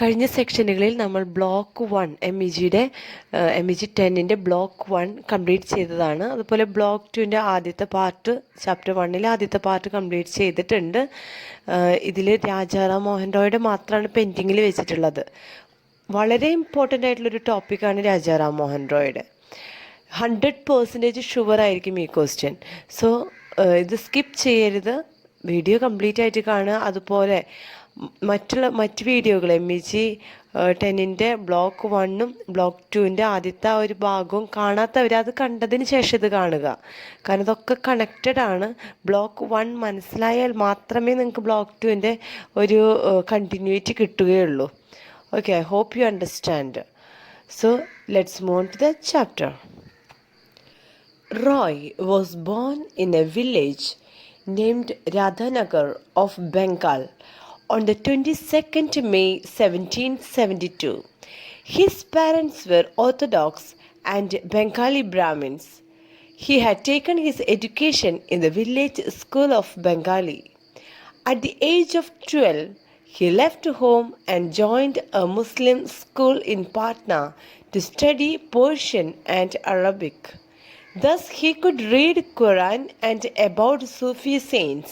കഴിഞ്ഞ സെക്ഷനുകളിൽ നമ്മൾ block 1 MEG 10ൻ്റെ block 1 complete ചെയ്തതാണ്. അതുപോലെ ബ്ലോക്ക് 2ൻ്റെ ആദ്യത്തെ പാർട്ട് ചാപ്റ്റർ 1ലെ ആദ്യത്തെ പാർട്ട് കംപ്ലീറ്റ് ചെയ്തിട്ടുണ്ട്. ഇതിൽ രാജാറാം മോഹൻ റോയുടെ മാത്രമാണ് പെൻഡിങ്ങിൽ വെച്ചിട്ടുള്ളത്. വളരെ ഇമ്പോർട്ടൻ്റ് ആയിട്ടുള്ളൊരു ടോപ്പിക്കാണ് രാജാറാം മോഹൻ റോയുടെ. 100% ഷുവർ ആയിരിക്കും ഈ ക്വസ്റ്റ്യൻ. സോ ഇത് സ്കിപ്പ് ചെയ്യരുത്, വീഡിയോ കംപ്ലീറ്റ് ആയിട്ട് കാണുക. അതുപോലെ മറ്റ് വീഡിയോകൾ MEG 10ൻ്റെ ബ്ലോക്ക് 1ഉം ബ്ലോക്ക് 2ൻ്റെ ആദ്യത്തെ ആ ഒരു ഭാഗവും കാണാത്തവർ അത് കണ്ടതിന് ശേഷം ഇത് കാണുക. കാരണം ഇതൊക്കെ കണക്റ്റഡ് ആണ്. ബ്ലോക്ക് 1 മനസ്സിലായാൽ മാത്രമേ നിങ്ങൾക്ക് ബ്ലോക്ക് 2ൻ്റെ ഒരു കണ്ടിന്യൂറ്റി കിട്ടുകയുള്ളൂ. Okay, I hope you understand. So, let's move on to the chapter. Roy was born in a village named Radhanagar of Bengal on the 22nd May 1772. His parents were Orthodox and Bengali Brahmins. He had taken his education in the village school of Bengali. At the age of 12, he left home and joined a Muslim school in Patna to study Persian and Arabic. Thus he could read Quran and about Sufi saints.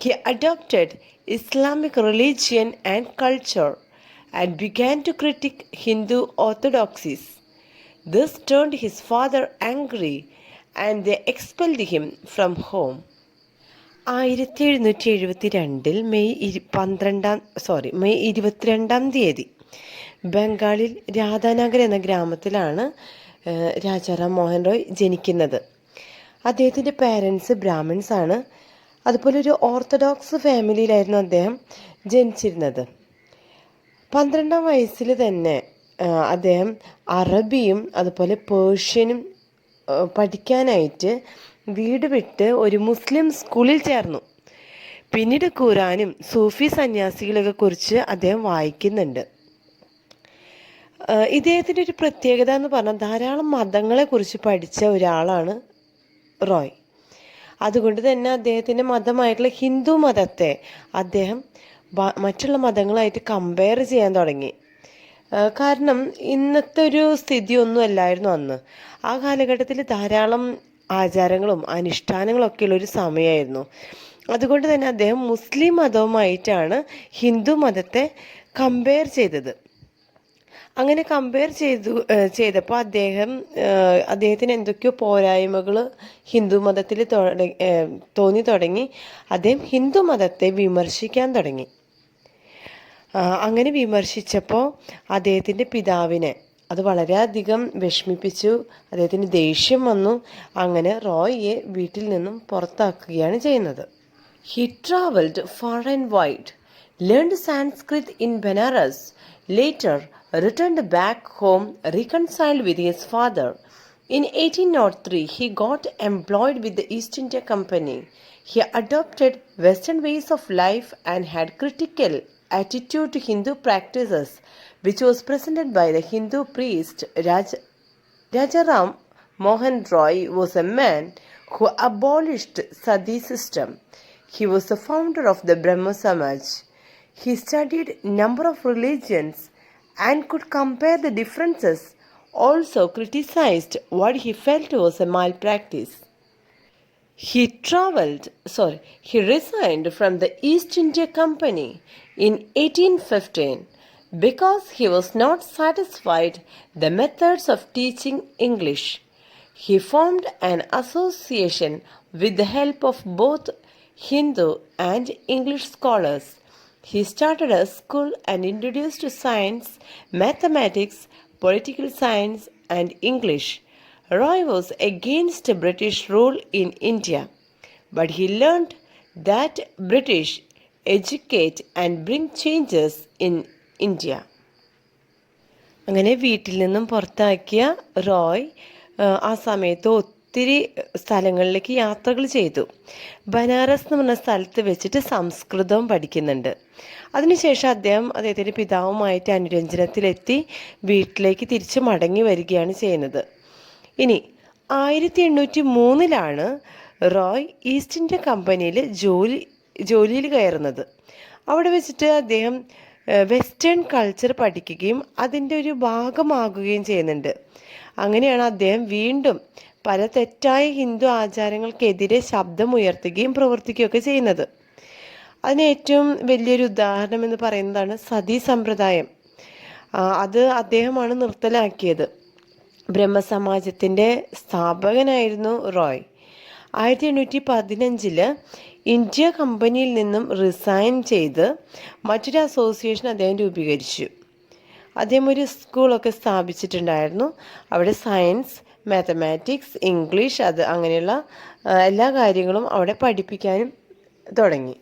He adopted Islamic religion and culture and began to critique Hindu orthodoxies. This turned his father angry and they expelled him from home. 1772 May 22 തീയതി ബംഗാളിൽ രാധാനഗർ എന്ന ഗ്രാമത്തിലാണ് രാജാറാം മോഹൻ റോയ് ജനിക്കുന്നത്. അദ്ദേഹത്തിൻ്റെ parents Brahmins ആണ്. അതുപോലെ ഒരു orthodox ഫാമിലിയിലായിരുന്നു അദ്ദേഹം ജനിച്ചിരുന്നത്. 12 വയസ്സിൽ തന്നെ അദ്ദേഹം അറബിയും അതുപോലെ പേർഷ്യനും പഠിക്കാനായിട്ട് വീട് വിട്ട് ഒരു മുസ്ലിം സ്കൂളിൽ ചേർന്നു. പിന്നീട് ഖുറാനും സൂഫി സന്യാസികളൊക്കെ കുറിച്ച് അദ്ദേഹം വായിക്കുന്നുണ്ട്. ഇദ്ദേഹത്തിൻ്റെ ഒരു പ്രത്യേകത എന്ന് പറഞ്ഞാൽ ധാരാളം മതങ്ങളെക്കുറിച്ച് പഠിച്ച ഒരാളാണ് റോയ്. അതുകൊണ്ട് തന്നെ അദ്ദേഹത്തിൻ്റെ മതമായിട്ടുള്ള ഹിന്ദു മതത്തെ അദ്ദേഹം മറ്റുള്ള മതങ്ങളായിട്ട് കമ്പയർ ചെയ്യാൻ തുടങ്ങി. കാരണം ഇന്നത്തെ ഒരു സ്ഥിതിയൊന്നും അല്ലായിരുന്നു അന്ന്. ആ കാലഘട്ടത്തിൽ ധാരാളം ആചാരങ്ങളും അനുഷ്ഠാനങ്ങളും ഒക്കെയുള്ളൊരു സമയമായിരുന്നു. അതുകൊണ്ട് തന്നെ അദ്ദേഹം മുസ്ലിം മതവുമായിട്ടാണ് ഹിന്ദു മതത്തെ കമ്പയർ ചെയ്തത്. അങ്ങനെ കമ്പയർ ചെയ്തപ്പോൾ അദ്ദേഹത്തിന് എന്തൊക്കെയോ പോരായ്മകൾ ഹിന്ദു മതത്തിൽ തോന്നി തുടങ്ങി. അദ്ദേഹം ഹിന്ദു മതത്തെ വിമർശിക്കാൻ തുടങ്ങി. അങ്ങനെ വിമർശിച്ചപ്പോൾ അദ്ദേഹത്തിൻ്റെ പിതാവിനെ അത് വളരെയധികം വിഷമിപ്പിച്ചു. അദ്ദേഹത്തിന് ദേഷ്യം വന്നു. അങ്ങനെ റോയിയെ വീട്ടിൽ നിന്നും പുറത്താക്കുകയാണ് ചെയ്യുന്നത്. He traveled far and wide, learned Sanskrit in Benares, later returned back home reconciled with his father. In 1803, he got employed with the East India Company. He adopted Western ways of life and had critical attitude to Hindu practices, which was presented by the Hindu priest Rajaram Mohan Roy was a man who abolished Sati system. He was the founder of the Brahmo Samaj. He studied number of religions and could compare the differences, also criticized what he felt was a malpractice. He resigned from the East India Company in 1815 because he was not satisfied the methods of teaching English. He formed an association with the help of both Hindu and English scholars. He started a school and introduced science, mathematics, political science and English. Roy was against British rule in India, but he learned that British educate and bring changes in India. അങ്ങനെ വീട്ടിൽ നിന്നും പുറത്താക്കിയ റോയ് ആ സമയത്ത് ഒത്തിരി സ്ഥലങ്ങളിലേക്ക് യാത്രകൾ ചെയ്തു. ബനാറസ് എന്ന് പറഞ്ഞ സ്ഥലത്ത് വെച്ചിട്ട് സംസ്കൃതവും പഠിക്കുന്നുണ്ട്. അതിനുശേഷം അദ്ദേഹത്തിൻ്റെ പിതാവുമായിട്ട് അനുരഞ്ജനത്തിലെത്തി വീട്ടിലേക്ക് തിരിച്ച് മടങ്ങി വരികയാണ് ചെയ്യുന്നത്. ഇനി 1803 റോയ് ഈസ്റ്റ് ഇന്ത്യ കമ്പനിയിൽ ജോലിയിൽ കയറുന്നത്. അവിടെ വെച്ചിട്ട് അദ്ദേഹം വെസ്റ്റേൺ കൾച്ചർ പഠിക്കുകയും അതിൻ്റെ ഒരു ഭാഗമാകുകയും ചെയ്യുന്നുണ്ട്. അങ്ങനെയാണ് അദ്ദേഹം വീണ്ടും പല തെറ്റായ ഹിന്ദു ആചാരങ്ങൾക്കെതിരെ ശബ്ദമുയർത്തുകയും പ്രവർത്തിക്കുകയൊക്കെ ചെയ്യുന്നത്. അതിന് ഏറ്റവും വലിയൊരു ഉദാഹരണം എന്ന് പറയുന്നതാണ് സതി സമ്പ്രദായം. അത് അദ്ദേഹമാണ് നിർത്തലാക്കിയത്. ബ്രഹ്മസമാജത്തിൻ്റെ സ്ഥാപകനായിരുന്നു റോയ്. 1815 ഇന്ത്യ കമ്പനിയിൽ നിന്നും റിസൈൻ ചെയ്ത് മറ്റൊരു അസോസിയേഷൻ അദ്ദേഹം രൂപീകരിച്ചു. അദ്ദേഹം ഒരു സ്കൂളൊക്കെ സ്ഥാപിച്ചിട്ടുണ്ടായിരുന്നു. അവിടെ സയൻസ്, മാത്തമാറ്റിക്സ്, ഇംഗ്ലീഷ് അങ്ങനെയുള്ള എല്ലാ കാര്യങ്ങളും അവിടെ പഠിപ്പിക്കാനും തുടങ്ങി.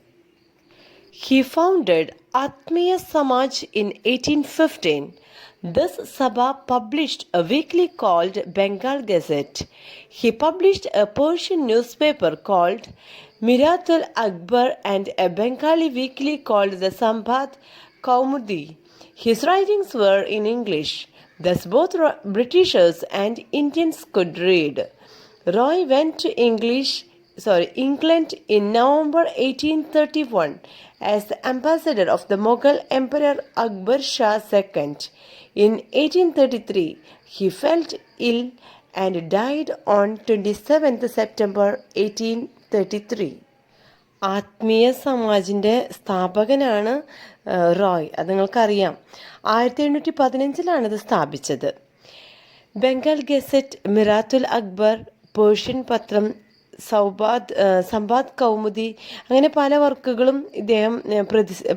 He founded Atmiya Samaj in 1815. This Sabha published a weekly called Bengal Gazette. He published a Persian newspaper called Miratul Akbar and a Bengali weekly called the Sambad Kaumudi. His writings were in English, thus both Britishers and Indians could read. Roy went to England in November 1831 as the ambassador of the Mughal Emperor Akbar Shah II. In 1833, he fell ill and died on 27th September 1833. ആത്മീയ സമാജിൻ്റെ സ്ഥാപകനാണ് റോയ്. അത് നിങ്ങൾക്കറിയാം. 1815 ഇത് സ്ഥാപിച്ചത്. Bengal gazette, Miratul Akbar, Persian പത്രം, സമ്പാദ് കൗമുദി, അങ്ങനെ പല വർക്കുകളും ഇദ്ദേഹം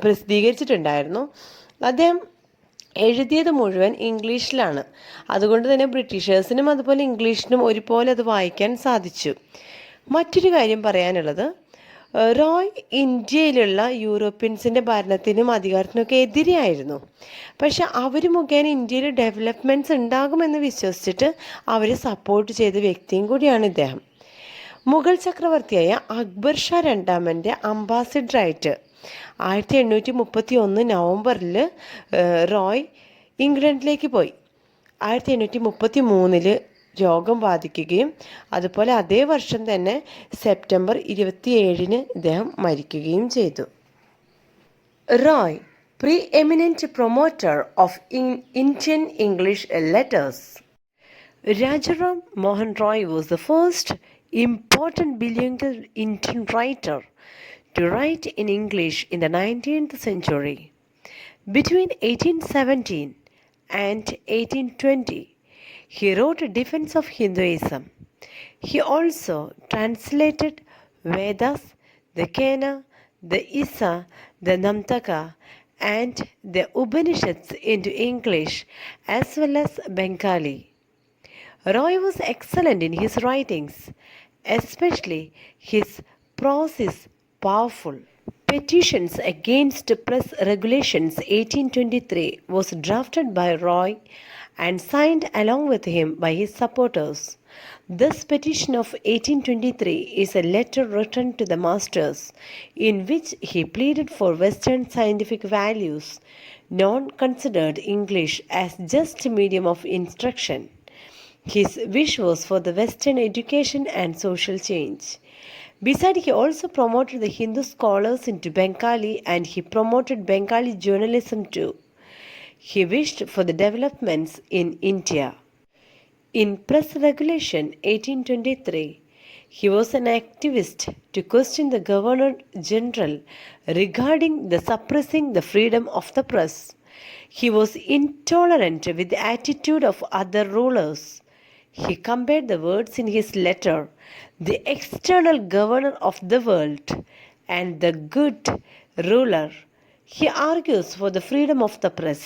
പ്രസിദ്ധീകരിച്ചിട്ടുണ്ടായിരുന്നു. അദ്ദേഹം എഴുതിയത് മുഴുവൻ ഇംഗ്ലീഷിലാണ്. അതുകൊണ്ട് തന്നെ ബ്രിട്ടീഷേഴ്സിനും അതുപോലെ ഇംഗ്ലീഷിനും ഒരുപോലെ അത് വായിക്കാൻ സാധിച്ചു. മറ്റൊരു കാര്യം പറയാനുള്ളത്, റോയ് ഇന്ത്യയിലുള്ള യൂറോപ്യൻസിൻ്റെ ഭരണത്തിനും അധികാരത്തിനൊക്കെ എതിരെയായിരുന്നു. പക്ഷെ അവർ മുഖേന ഇന്ത്യയിൽ ഡെവലപ്മെൻറ്റ്സ് ഉണ്ടാകുമെന്ന് വിശ്വസിച്ചിട്ട് അവരെ സപ്പോർട്ട് ചെയ്ത വ്യക്തിയും കൂടിയാണ് ഇദ്ദേഹം. മുഗൾ ചക്രവർത്തിയായ അക്ബർ ഷാ രണ്ടാമൻ്റെ അംബാസിഡറായിട്ട് 1831 നവംബറിൽ റോയ് ഇംഗ്ലണ്ടിലേക്ക് പോയി. 1833 രോഗം ബാധിക്കുകയും അതുപോലെ അതേ വർഷം തന്നെ സെപ്റ്റംബർ 27 ഇദ്ദേഹം മരിക്കുകയും ചെയ്തു. Roy, pre-eminent promoter of Indian English letters. Rajaram Mohan Roy was the first important bilingual Indian writer to write in English in the 19th century. Between 1817 and 1820, he wrote a defense of Hinduism. He also translated Vedas, the Kena, the Isa, the Namtaka, and the Upanishads into English as well as Bengali. Roy was excellent in his writings, especially his prose is powerful. Petitions against press regulations 1823 was drafted by Roy and signed along with him by his supporters. This petition of 1823 is a letter written to the masters in which he pleaded for Western scientific values, considered English as just medium of instruction. His wish was for the Western education and social change. Besides, he also promoted the Hindu scholars into Bengali and he promoted Bengali journalism too. He wished for the developments in India. In Press Regulation 1823, he was an activist to question the Governor General regarding the suppressing the freedom of the press. He was intolerant with the attitude of other rulers. He compared the words in his letter, the external governor of the world and the good ruler. He argues for the freedom of the press.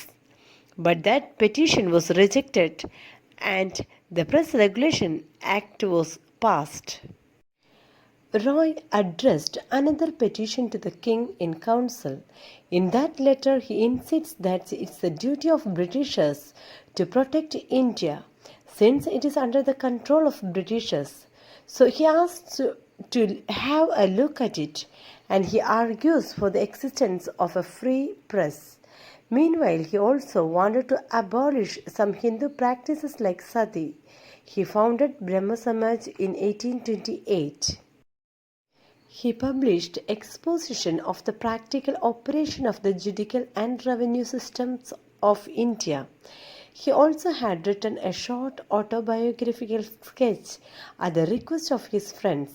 But that petition was rejected and the Press Regulation Act was passed. Roy addressed another petition to the king in council. In that letter, he insists that it's the duty of Britishers to protect India since it is under the control of Britishers. So he asks to have a look at it and he argues for the existence of a free press. Meanwhile, he also wanted to abolish some Hindu practices like sati. He founded Brahma Samaj in 1828. He published Exposition of the Practical Operation of the Judicial and Revenue Systems of India. He also had written a short autobiographical sketch at the request of his friends.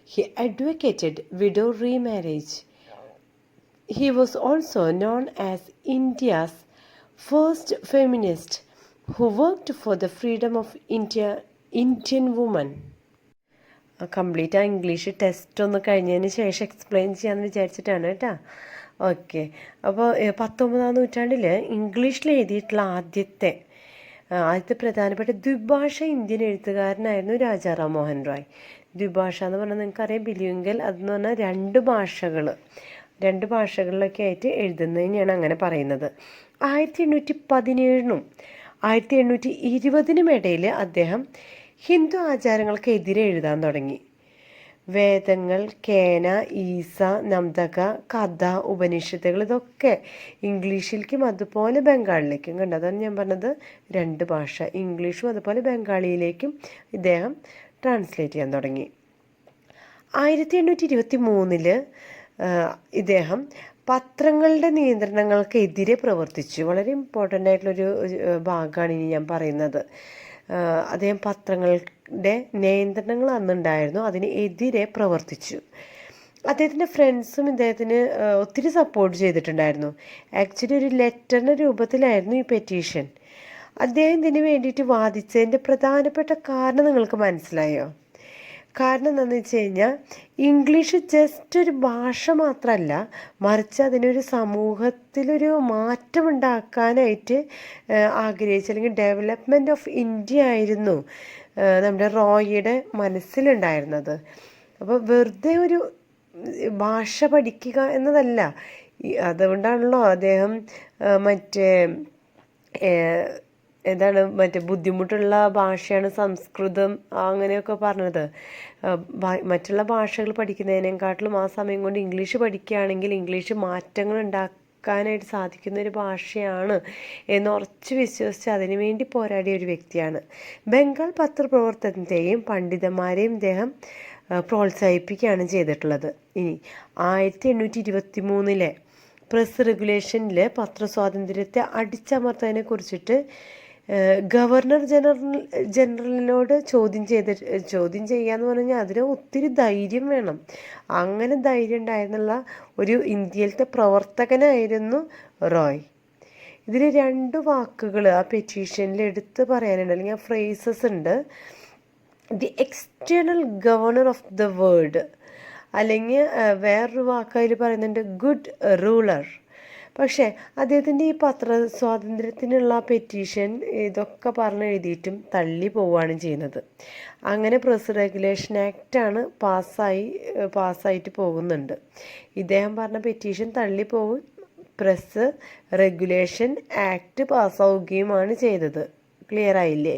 He advocated widow remarriage. He was also known as India's first feminist who worked for the freedom of Indian women. Complete ആ English test ഒന്ന് കഴിഞ്ഞതിന് ശേഷം explain ചെയ്യാമെന്ന് വിചാരിച്ചിട്ടാണ് കേട്ടോ. Okay, അപ്പോൾ 19-ാം നൂറ്റാണ്ടിൽ ഇംഗ്ലീഷിൽ എഴുതിയിട്ടുള്ള ആദ്യത്തെ പ്രധാനപ്പെട്ട ദ്വിഭാഷ ഇന്ത്യൻ എഴുത്തുകാരനായിരുന്നു രാജാ റാം മോഹൻ റോയ്. ദ്വിഭാഷ എന്ന് പറഞ്ഞാൽ നിങ്ങൾക്കറിയാം, ബിലിംഗൽ അതെന്ന് പറഞ്ഞാൽ രണ്ട് ഭാഷകളിലൊക്കെ ആയിട്ട് എഴുതുന്നതിനെയാണ് അങ്ങനെ പറയുന്നത്. 1817 1820 ഇടയിൽ അദ്ദേഹം ഹിന്ദു ആചാരങ്ങൾക്കെതിരെ എഴുതാൻ തുടങ്ങി. വേദങ്ങൾ, കേന, ഈസ, നംതക, കഥ, ഉപനിഷത്തുകൾ ഇതൊക്കെ ഇംഗ്ലീഷിലേക്കും അതുപോലെ ബംഗാളിലേക്കും കണ്ടു. അതാണ് ഞാൻ പറഞ്ഞത്, രണ്ട് ഭാഷ, ഇംഗ്ലീഷും അതുപോലെ ബംഗാളിയിലേക്കും ഇദ്ദേഹം ട്രാൻസ്ലേറ്റ് ചെയ്യാൻ തുടങ്ങി. 1823 ഇദ്ദേഹം പത്രങ്ങളുടെ നിയന്ത്രണങ്ങൾക്കെതിരെ പ്രവർത്തിച്ചു. വളരെ ഇമ്പോർട്ടൻ്റ് ആയിട്ടുള്ളൊരു ഭാഗമാണ് ഇനി ഞാൻ പറയുന്നത്. അദ്ദേഹം പത്രങ്ങളുടെ നിയന്ത്രണങ്ങൾ അന്നുണ്ടായിരുന്നു, അതിന് എതിരെ പ്രവർത്തിച്ചു. അദ്ദേഹത്തിൻ്റെ ഫ്രണ്ട്സും ഇദ്ദേഹത്തിന് ഒത്തിരി സപ്പോർട്ട് ചെയ്തിട്ടുണ്ടായിരുന്നു. ആക്ച്വലി ഒരു ലെറ്ററിൻ്റെ രൂപത്തിലായിരുന്നു ഈ പെറ്റീഷൻ. അദ്ദേഹം ഇതിന് വേണ്ടിയിട്ട് വാദിച്ചതിൻ്റെ പ്രധാനപ്പെട്ട കാരണം നിങ്ങൾക്ക് മനസ്സിലായോ? കാരണം എന്താണെന്ന് വെച്ച് കഴിഞ്ഞാൽ, ഇംഗ്ലീഷ് ജസ്റ്റ് ഒരു ഭാഷ മാത്രമല്ല, മറിച്ച് അതിനൊരു സമൂഹത്തിലൊരു മാറ്റമുണ്ടാക്കാനായിട്ട് ആഗ്രഹിച്ച, അല്ലെങ്കിൽ ഡെവലപ്മെൻറ്റ് ഓഫ് ഇന്ത്യ ആയിരുന്നു നമ്മുടെ റോയിയുടെ മനസ്സിലുണ്ടായിരുന്നത്. അപ്പോൾ വെറുതെ ഒരു ഭാഷ പഠിക്കുക എന്നതല്ല. അതുകൊണ്ടാണല്ലോ അദ്ദേഹം ബുദ്ധിമുട്ടുള്ള ഭാഷയാണ് സംസ്കൃതം അങ്ങനെയൊക്കെ പറഞ്ഞത്. മറ്റുള്ള ഭാഷകൾ പഠിക്കുന്നതിനേക്കാട്ടിലും ആ സമയം കൊണ്ട് ഇംഗ്ലീഷ് പഠിക്കുകയാണെങ്കിൽ ഇംഗ്ലീഷ് മാറ്റങ്ങൾ ഉണ്ടാക്കാനായിട്ട് സാധിക്കുന്ന ഒരു ഭാഷയാണ് എന്ന് ഉറച്ച് വിശ്വസിച്ച് അതിനുവേണ്ടി പോരാടിയ ഒരു വ്യക്തിയാണ്. ബംഗാൾ പത്രപ്രവർത്തനത്തെയും പണ്ഡിതന്മാരെയും ഇദ്ദേഹം പ്രോത്സാഹിപ്പിക്കുകയാണ് ചെയ്തിട്ടുള്ളത്. ഇനി 1823 പ്രസ് റെഗുലേഷനിൽ പത്രസ്വാതന്ത്ര്യത്തെ അടിച്ചമർത്തതിനെ കുറിച്ചിട്ട് ഗവർണർ ജനറലിനോട് ചോദ്യം ചെയ്യാന്ന് പറഞ്ഞാൽ അതിന് ഒത്തിരി ധൈര്യം വേണം. അങ്ങനെ ധൈര്യം ഉണ്ടായിരുന്നുള്ള ഒരു ഇന്ത്യയിലത്തെ പ്രവർത്തകനായിരുന്നു റോയ്. ഇതിൽ 2 വാക്കുകൾ ആ പെറ്റീഷനിൽ എടുത്ത് പറയാനുണ്ട്, അല്ലെങ്കിൽ ആ ഫ്രേസസ് ഉണ്ട്. The external governor of the world, അല്ലെങ്കിൽ വേറൊരു വാക്കതിൽ പറയുന്നുണ്ട് ഗുഡ് റൂളർ. പക്ഷേ അദ്ദേഹത്തിൻ്റെ ഈ പത്രസ്വാതന്ത്ര്യത്തിനുള്ള പെറ്റീഷൻ ഇതൊക്കെ പറഞ്ഞ് എഴുതിയിട്ടും തള്ളി പോവുകയാണ് ചെയ്യുന്നത്. അങ്ങനെ പ്രസ് റെഗുലേഷൻ ആക്റ്റാണ് പാസ്സായിട്ട് പോകുന്നുണ്ട്. ഇദ്ദേഹം പറഞ്ഞ പെറ്റീഷൻ തള്ളിപ്പോവും, പ്രസ് റെഗുലേഷൻ ആക്ട് പാസ്സാവുകയുമാണ് ചെയ്തത്. ക്ലിയർ ആയില്ലേ?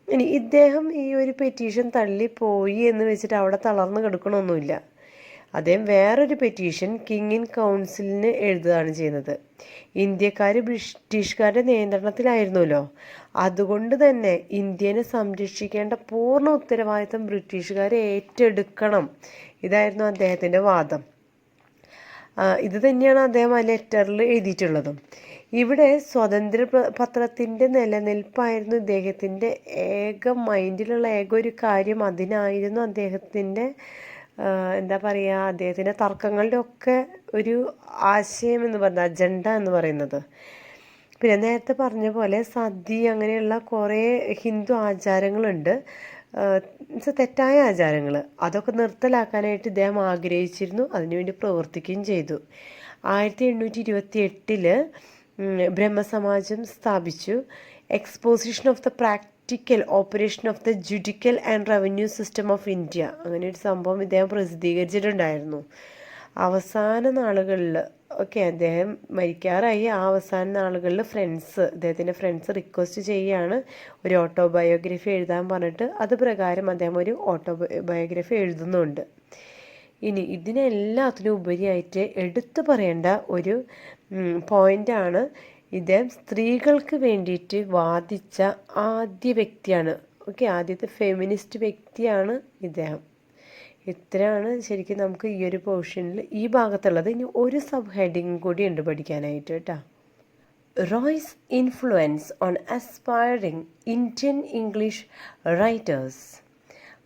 ഇനി ഇദ്ദേഹം ഈ ഒരു പെറ്റീഷൻ തള്ളിപ്പോയി എന്ന് വെച്ചിട്ട് അവിടെ തളർന്നു കിടക്കണമൊന്നുമില്ല. അദ്ദേഹം വേറൊരു പെറ്റീഷൻ കിങ് ഇൻ കൗൺസിലിന് എഴുതുകയാണ് ചെയ്യുന്നത്. ഇന്ത്യക്കാർ ബ്രിട്ടീഷുകാരുടെ നിയന്ത്രണത്തിലായിരുന്നല്ലോ, അതുകൊണ്ട് തന്നെ ഇന്ത്യനെ സംരക്ഷിക്കേണ്ട പൂർണ്ണ ഉത്തരവാദിത്തം ബ്രിട്ടീഷുകാരെ ഏറ്റെടുക്കണം. ഇതായിരുന്നു അദ്ദേഹത്തിൻ്റെ വാദം. ഇത് തന്നെയാണ് അദ്ദേഹം ആ ലെറ്ററിൽ എഴുതിയിട്ടുള്ളതും. ഇവിടെ സ്വതന്ത്ര പത്രത്തിൻ്റെ നിലനിൽപ്പായിരുന്നു ഇദ്ദേഹത്തിൻ്റെ മൈൻഡിലുള്ള ഒരു കാര്യം. അതിനായിരുന്നു അദ്ദേഹത്തിൻ്റെ അദ്ദേഹത്തിൻ്റെ തർക്കങ്ങളുടെ ഒക്കെ ഒരു ആശയം എന്ന് പറയുന്നത്, അജണ്ട എന്ന് പറയുന്നത്. പിന്നെ നേരത്തെ പറഞ്ഞ പോലെ സതി അങ്ങനെയുള്ള കുറേ ഹിന്ദു ആചാരങ്ങളുണ്ട്, തെറ്റായ ആചാരങ്ങൾ. അതൊക്കെ നിർത്തലാക്കാനായിട്ട് ഇദ്ദേഹം ആഗ്രഹിച്ചിരുന്നു, അതിനുവേണ്ടി പ്രവർത്തിക്കുകയും ചെയ്തു. 1828 ബ്രഹ്മസമാജം സ്ഥാപിച്ചു. Exposition of the practical operation of the judicial and revenue system of India, അങ്ങനെ ഒരു സംഭവം ഇദ്ദേഹം പ്രസിദ്ധീകരിച്ചിട്ടുണ്ടായിരുന്നു. അവസാന നാളുകളിൽ അദ്ദേഹം മരിക്കാറായി. ആ അവസാന നാളുകളിൽ അദ്ദേഹത്തിൻ്റെ ഫ്രണ്ട്സ് റിക്വസ്റ്റ് ചെയ്യുകയാണ് ഒരു ഓട്ടോബയോഗ്രഫി എഴുതാൻ പറഞ്ഞിട്ട്. അത് പ്രകാരം അദ്ദേഹം ഒരു ഓട്ടോബയോഗ്രഫി എഴുതുന്നുണ്ട്. ഇനി ഇതിനെല്ലാത്തിനും ഉപരിയായിട്ട് എടുത്തു പറയേണ്ട ഒരു പോയിൻ്റാണ്, ഇദ്ദേഹം സ്ത്രീകൾക്ക് വേണ്ടിയിട്ട് വാദിച്ച ആദ്യ വ്യക്തിയാണ്. ആദ്യത്തെ ഫെമിനിസ്റ്റ് വ്യക്തിയാണ് ഇദ്ദേഹം. ഇത്രയാണ് ശരിക്കും നമുക്ക് ഈ ഒരു പോർഷനിൽ ഈ ഭാഗത്തുള്ളത്. ഇനി ഒരു സബ് ഹെഡിങ് കൂടി ഉണ്ട് പഠിക്കാനായിട്ട് കേട്ടോ. Roy's influence on aspiring Indian English writers.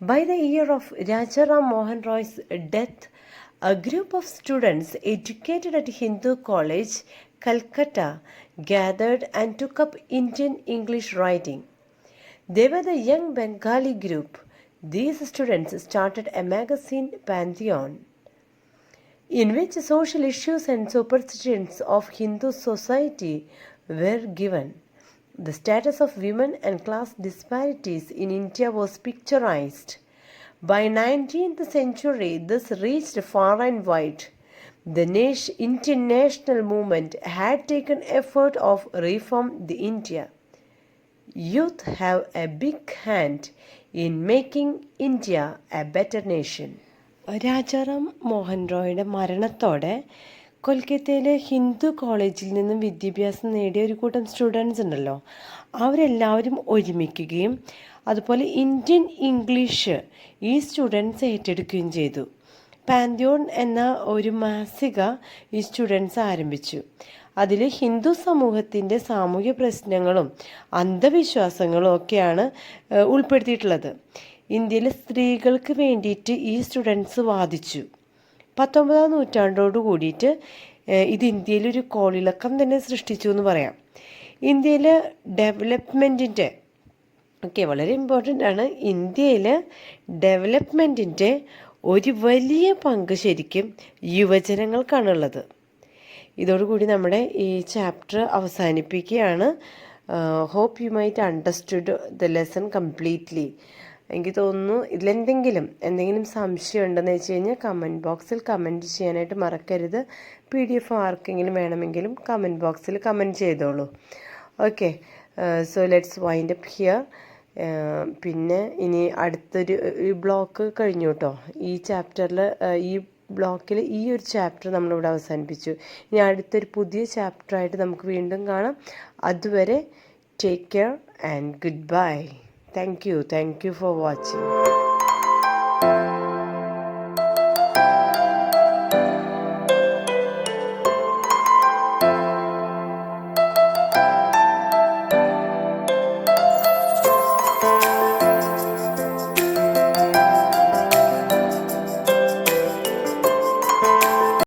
By the year of Rajaram Mohan Roy's death, a group of students educated at Hindu College, Calcutta, gathered and took up Indian English writing. They were the young Bengali group. These students started a magazine, Pantheon, in which social issues and superstitions of Hindu society were given. The status of women and class disparities in India was picturized. By 19th century, this reached far and wide. The Indian national movement had taken effort of reform the India. Youth have a big hand in making India a better nation. Rajaram Mohan റോയുടെ മരണത്തോടെ കൊൽക്കത്തയിലെ ഹിന്ദു കോളേജിൽ നിന്നും വിദ്യാഭ്യാസം നേടിയ ഒരു കൂട്ടം students ഉണ്ടല്ലോ, അവരെല്ലാവരും ഒരുമിക്കുകയും അതുപോലെ ഇന്ത്യൻ ഇംഗ്ലീഷ് ഈ സ്റ്റുഡൻസ് ഏറ്റെടുക്കുകയും ചെയ്തു. പാന്തിയോൺ എന്ന ഒരു മാസിക ഈ സ്റ്റുഡൻസ് ആരംഭിച്ചു. അതിൽ ഹിന്ദു സമൂഹത്തിൻ്റെ സാമൂഹ്യ പ്രശ്നങ്ങളും അന്ധവിശ്വാസങ്ങളും ഒക്കെയാണ് ഉൾപ്പെടുത്തിയിട്ടുള്ളത്. ഇന്ത്യയിലെ സ്ത്രീകൾക്ക് വേണ്ടിയിട്ട് ഈ സ്റ്റുഡൻസ് വാദിച്ചു. 19-ാം നൂറ്റാണ്ടോട് കൂടിയിട്ട് ഇത് ഇന്ത്യയിലൊരു കോളിളക്കം തന്നെ സൃഷ്ടിച്ചു എന്ന് പറയാം. ഇന്ത്യയിൽ ഡെവലപ്മെൻറ്റിൻ്റെ വളരെ ഇമ്പോർട്ടൻ്റ് ആണ്. ഇന്ത്യയിൽ ഡെവലപ്മെൻറ്റിൻ്റെ ഒരു വലിയ പങ്ക് ശരിക്കും യുവജനങ്ങൾക്കാണുള്ളത്. ഇതോടുകൂടി നമ്മുടെ ഈ ചാപ്റ്റർ അവസാനിപ്പിക്കുകയാണ്. Hope you might understood the lesson completely. എനിക്ക് തോന്നുന്നു എന്തെങ്കിലും സംശയം ഉണ്ടെന്ന് വെച്ച് കഴിഞ്ഞാൽ കമൻറ്റ് ബോക്സിൽ കമൻറ്റ് ചെയ്യാനായിട്ട് മറക്കരുത്. PDF ആർക്കെങ്കിലും വേണമെങ്കിലും കമൻറ്റ് ബോക്സിൽ കമൻറ്റ് ചെയ്തോളൂ. Okay, so let's wind up here. പിന്നെ ഇനി അടുത്തൊരു ബ്ലോക്ക് കഴിഞ്ഞു കേട്ടോ. ഈ ചാപ്റ്ററിൽ ഈ ബ്ലോക്കിൽ ഈ ഒരു ചാപ്റ്റർ നമ്മളിവിടെ അവസാനിപ്പിച്ചു. ഇനി അടുത്തൊരു പുതിയ ചാപ്റ്ററായിട്ട് നമുക്ക് വീണ്ടും കാണാം. അതുവരെ take care and good bye. Thank you for watching.